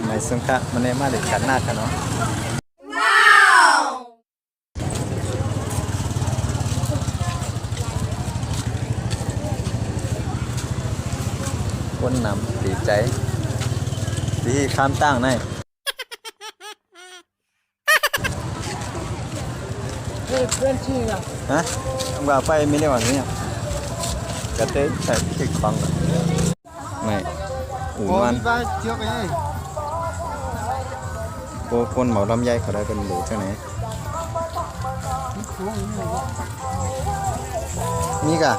ในสงขลามันได้มาเด็กกันหน้ากันเนาะคนนำดีใจดีข้ามตั้งในเพื่อนชื่ออะฮะว่าไปไม่ได้หวังเนี่ยกระเตยใส่พริกฟังไม่อู่มันโอ้คนเหมาลำไยเขาได้เป็นหลูเท่าไหนนี่กะ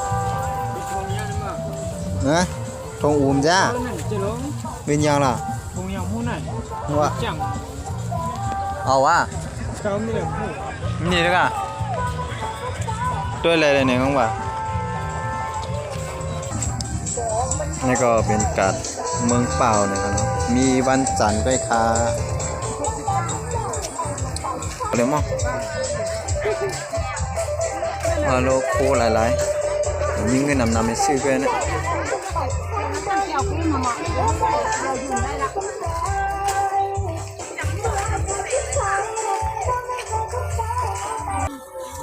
นะทงอูมจ้าเป็นยังล่ะว่าเอาวะนี่ด้วยกะด้วยอะไรเนี่ยของว่านี่ก็เป็นกัดเมืองเปล่านะครับมีวันจันทร์ด้วยค่ะเดี๋ยวมั้งโลโก้หลายๆมีเงินนำไปซื้อกันนะ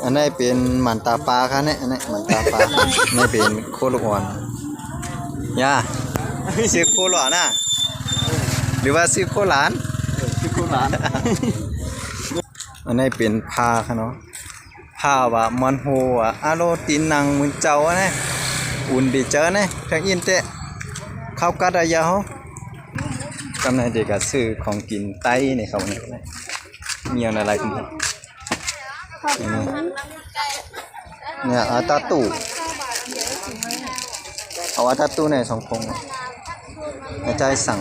อันนี้เป็นหมันตาปลาค่ะเนี่ยอันนี้หมันตาปลานี่เป็นโคลูกอ่อนย่าซื้อโคหลานน่ะหรือว่าซื้อโคหลานชื่อคุณหลานอันนี้เป็นผ้าค่ะเนาะผ้าว่ามันโหอ่ะอาโลตีนนังมึงเจ้าเนี่ยอุ่นดีเจอเนี่ยทางอินเตะเข้ากัดอะไรเขากำลังเด็กก็ซื้อของกินไต้เนี่ยเขาเนี่ยมีอะไรกันเนี่ยอาตาตู้เอาอาตาตู้ในสองพงอาจารย์สั่ง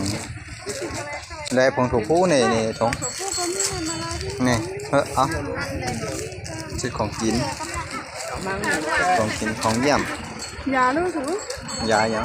แล้วผงถูกผู้เนี่ยทงเนี่ยเอาซื้อของกินของเยี่ยมยาลูกถูยาอย่าง